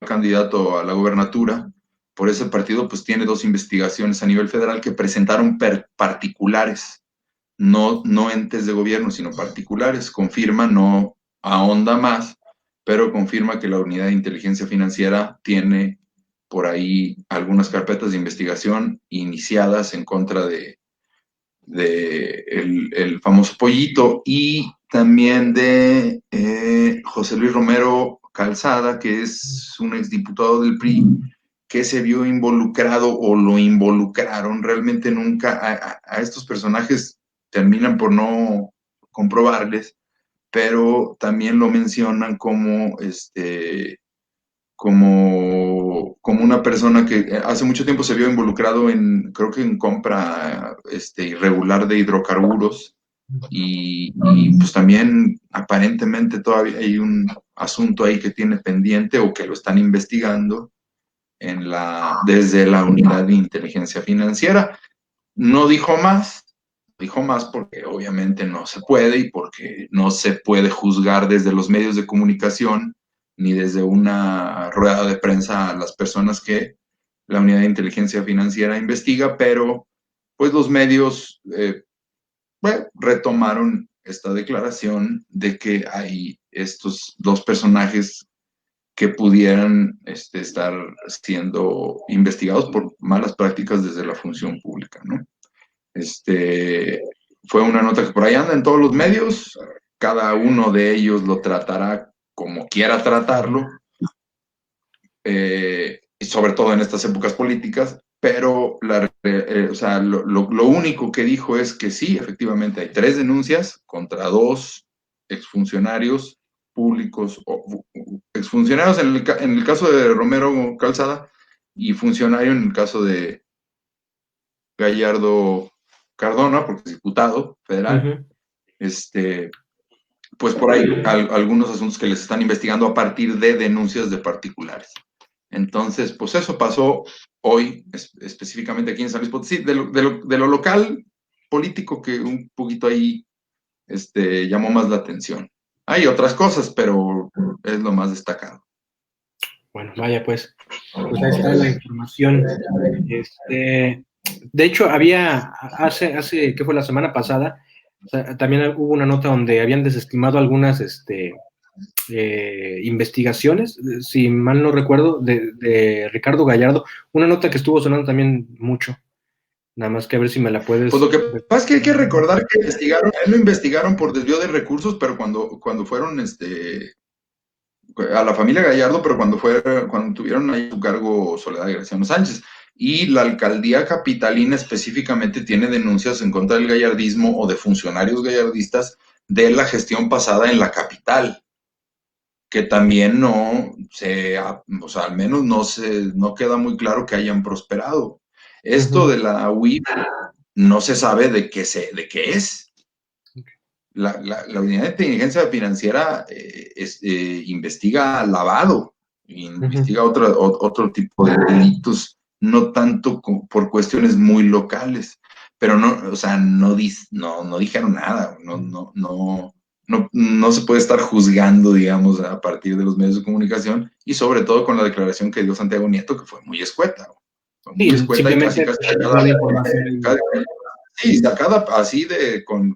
[SPEAKER 2] candidato a la gobernatura por ese partido, pues tiene dos investigaciones a nivel federal que presentaron particulares, no entes de gobierno, sino particulares. Confirma, no ahonda más, pero confirma que la Unidad de Inteligencia Financiera tiene por ahí algunas carpetas de investigación iniciadas en contra de el famoso Pollito, y también de José Luis Romero Calzada, que es un exdiputado del PRI, que se vio involucrado o lo involucraron. Realmente nunca a estos personajes terminan por no comprobarles, pero también lo mencionan como como una persona que hace mucho tiempo se vio involucrado en, creo que en compra irregular de hidrocarburos, y pues también aparentemente todavía hay un asunto ahí que tiene pendiente o que lo están investigando desde la Unidad de Inteligencia Financiera. No dijo más porque obviamente no se puede y porque no se puede juzgar desde los medios de comunicación ni desde una rueda de prensa a las personas que la Unidad de Inteligencia Financiera investiga, pero pues los medios bueno, retomaron esta declaración de que hay estos dos personajes que pudieran estar siendo investigados por malas prácticas desde la función pública, ¿no? Este, Fue una nota que por ahí anda en todos los medios, cada uno de ellos lo tratará como quiera tratarlo, y sobre todo en estas épocas políticas, pero o sea, lo único que dijo es que sí, efectivamente hay 3 denuncias contra 2 exfuncionarios públicos, o exfuncionarios en el caso de Romero Calzada y funcionario en el caso de Gallardo Cardona, porque es diputado federal.
[SPEAKER 1] Ujú.
[SPEAKER 2] Pues por ahí algunos asuntos que les están investigando a partir de denuncias de particulares. Entonces, pues eso pasó hoy, específicamente aquí en San Luis Potosí, de lo local político, que un poquito ahí llamó más la atención. Hay otras cosas, pero es lo más destacado.
[SPEAKER 1] Bueno, vaya, pues ahí está la información. De hecho, ¿qué fue la semana pasada? O sea, también hubo una nota donde habían desestimado algunas investigaciones, si mal no recuerdo, de Ricardo Gallardo, una nota que estuvo sonando también mucho, nada más que a ver si me la
[SPEAKER 2] Pues
[SPEAKER 1] puedes...
[SPEAKER 2] lo que pasa es que hay que recordar que él lo investigaron por desvío de recursos, pero cuando fueron a la familia Gallardo, pero cuando tuvieron ahí su cargo Soledad y Graciano Sánchez. Y la alcaldía capitalina específicamente tiene denuncias en contra del gallardismo o de funcionarios gallardistas de la gestión pasada en la capital. que también o sea, al menos no queda muy claro que hayan prosperado. Esto de la UIF no se sabe de qué es. La Unidad de Inteligencia Financiera investiga lavado, investiga otro tipo de delitos, no tanto por cuestiones muy locales, pero no, o sea, no dijeron nada, no se puede estar juzgando, digamos, a partir de los medios de comunicación y sobre todo con la declaración que dio Santiago Nieto, que fue muy escueta. Fue muy
[SPEAKER 1] Sí,
[SPEAKER 2] escueta y
[SPEAKER 1] simplemente dio la información.
[SPEAKER 2] sí, sacada así con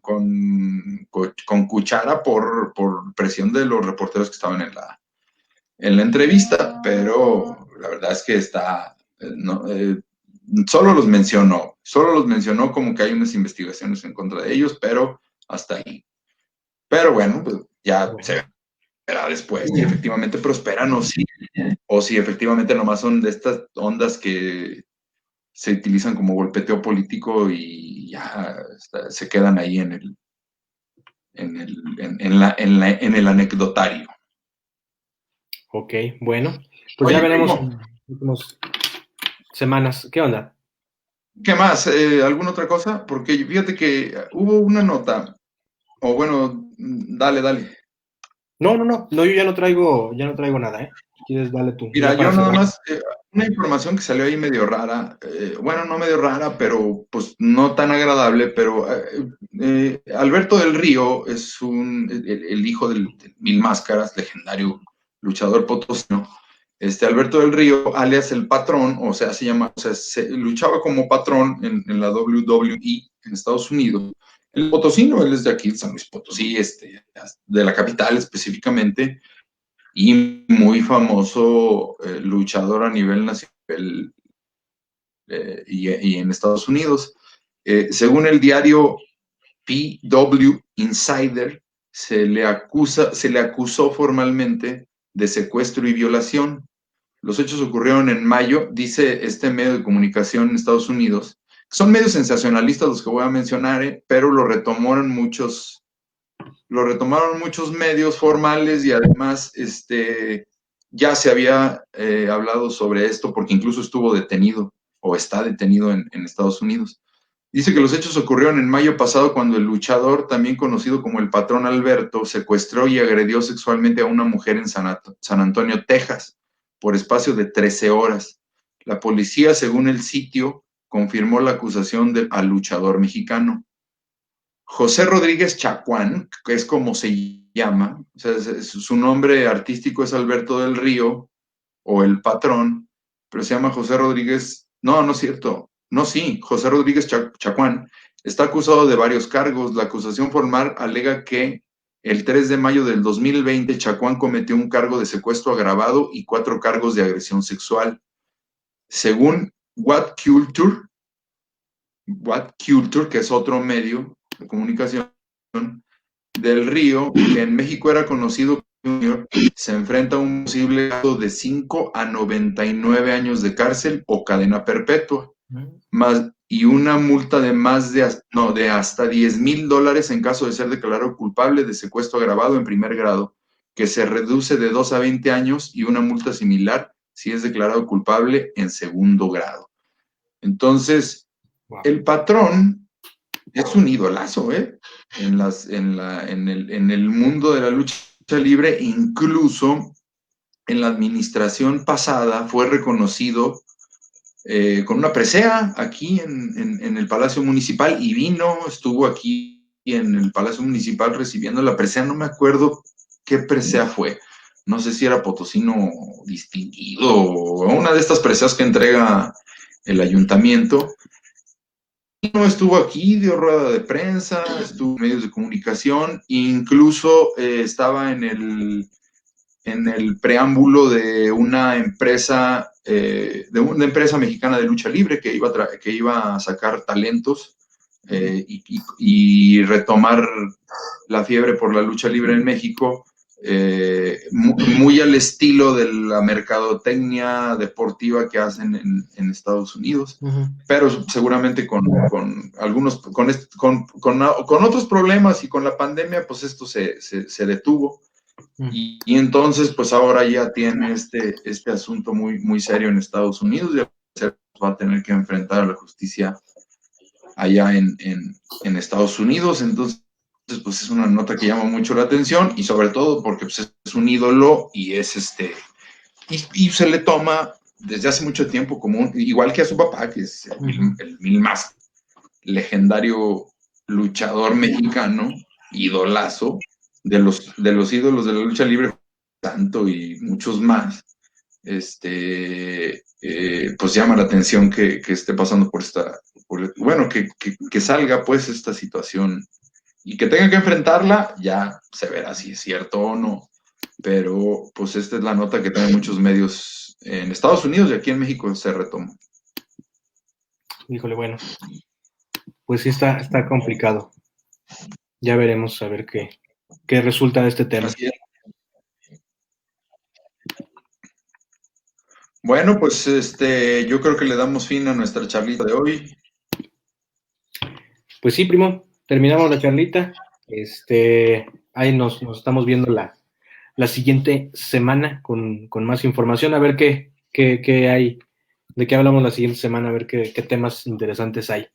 [SPEAKER 2] cuchara por presión de los reporteros que estaban en la entrevista, pero la verdad es que solo los mencionó como que hay unas investigaciones en contra de ellos, pero hasta ahí. Pero bueno, pues ya se verá después si efectivamente prosperan o si efectivamente nomás son de estas ondas que se utilizan como golpeteo político y ya se quedan ahí en el anecdotario.
[SPEAKER 1] Ok, bueno, pues ya
[SPEAKER 2] Oye,
[SPEAKER 1] veremos
[SPEAKER 2] primo,
[SPEAKER 1] en las últimas semanas. ¿Qué onda?
[SPEAKER 2] ¿qué más? ¿Alguna otra cosa? Porque fíjate que hubo una nota, o bueno, dale.
[SPEAKER 1] No, yo ya no traigo nada, ¿eh? Si quieres, dale tú,
[SPEAKER 2] Mira,
[SPEAKER 1] ya para
[SPEAKER 2] yo nada
[SPEAKER 1] cerrar.
[SPEAKER 2] más, una información que salió ahí medio rara, bueno, no medio rara, pero pues no tan agradable, pero Alberto del Río es el hijo del Mil Máscaras, legendario luchador potosino. Alberto del Río, alias el Patrón, o sea, se luchaba como patrón en la WWE en Estados Unidos. El potosino, él es de aquí, de San Luis Potosí, de la capital específicamente, y muy famoso luchador a nivel nacional y en Estados Unidos. Según el diario PW Insider, se le acusó formalmente de secuestro y violación. Los hechos ocurrieron en mayo, dice este medio de comunicación en Estados Unidos. Son medios sensacionalistas los que voy a mencionar, pero lo retomaron muchos medios formales y además ya se había hablado sobre esto porque incluso estuvo detenido o está detenido en Estados Unidos. Dice que los hechos ocurrieron en mayo pasado cuando el luchador, también conocido como el Patrón Alberto, secuestró y agredió sexualmente a una mujer en San Antonio, Texas, por espacio de 13 horas. La policía, según el sitio, confirmó la acusación al luchador mexicano. José Rodríguez Chacuán, que es como se llama, o sea, su nombre artístico es Alberto del Río, o el Patrón, pero se llama José Rodríguez, no es cierto, no, sí, José Rodríguez Chacuán, está acusado de varios cargos. La acusación formal alega que el 3 de mayo del 2020 Chacuán cometió un cargo de secuestro agravado y 4 cargos de agresión sexual. Según What Culture, que es otro medio de comunicación, del Río, que en México era conocido como Junior, se enfrenta a un posible caso de 5 a 99 años de cárcel o cadena perpetua, más y una multa de de hasta $10,000 en caso de ser declarado culpable de secuestro agravado en primer grado, que se reduce de 2 a 20 años, y una multa similar si es declarado culpable en segundo grado. Entonces, el Patrón es un idolazo, en el mundo de la lucha libre. Incluso en la administración pasada fue reconocido con una presea aquí en el Palacio Municipal, y estuvo aquí en el Palacio Municipal recibiendo la presea. No me acuerdo qué presea fue, no sé si era potosino distinguido o una de estas preseas que entrega el ayuntamiento. No estuvo aquí, dio rueda de prensa, estuvo en medios de comunicación, incluso estaba en el preámbulo de una empresa mexicana de lucha libre que iba a sacar talentos y retomar la fiebre por la lucha libre en México, muy al estilo de la mercadotecnia deportiva que hacen en Estados Unidos, pero seguramente con otros problemas y con la pandemia, pues esto se detuvo. Y entonces, pues ahora ya tiene este asunto muy, muy serio en Estados Unidos, ya va a tener que enfrentar a la justicia allá en Estados Unidos. Entonces, pues es una nota que llama mucho la atención, y sobre todo porque pues, es un ídolo y es y se le toma desde hace mucho tiempo como igual que a su papá, que es el mil más legendario luchador mexicano, idolazo, de los ídolos de la lucha libre, tanto y muchos más. Pues llama la atención que esté pasando bueno, que salga pues esta situación y que tenga que enfrentarla. Ya se verá si es cierto o no, pero pues esta es la nota que traen muchos medios en Estados Unidos, y aquí en México se retoma.
[SPEAKER 1] Híjole, bueno, pues sí está complicado. Ya veremos a ver qué resulta de este tema.
[SPEAKER 2] Así es. Bueno, pues yo creo que le damos fin a nuestra charlita de hoy.
[SPEAKER 1] Pues sí, primo, terminamos la charlita. Ahí nos estamos viendo la siguiente semana con más información, a ver qué hay, de qué hablamos la siguiente semana, a ver qué temas interesantes hay.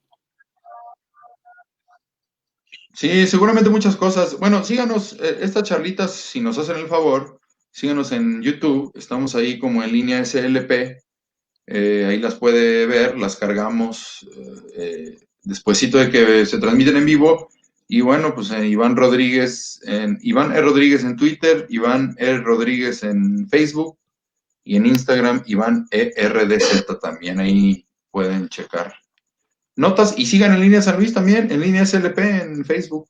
[SPEAKER 2] Sí, seguramente muchas cosas. Bueno, síganos, estas charlitas, si nos hacen el favor, síganos en YouTube, estamos ahí como en línea SLP, ahí las puede ver, las cargamos despuesito de que se transmiten en vivo. Y bueno, pues Iván E. Rodríguez en Twitter, Iván E. Rodríguez en Facebook, y en Instagram Iván ERDZ también, ahí pueden checar notas, y sigan en línea San Luis también, en línea SLP en Facebook.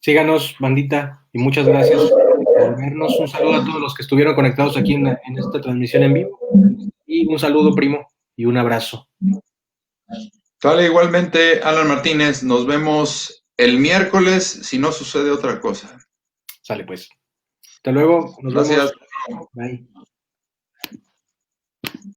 [SPEAKER 1] Síganos, bandita, y muchas gracias por vernos. Un saludo a todos los que estuvieron conectados aquí en esta transmisión en vivo. Y un saludo, primo, y un abrazo.
[SPEAKER 2] Sale igualmente, Alan Martínez. Nos vemos el miércoles si no sucede otra cosa.
[SPEAKER 1] Sale pues. Hasta luego. Nos
[SPEAKER 2] Gracias.
[SPEAKER 1] vemos. Bye.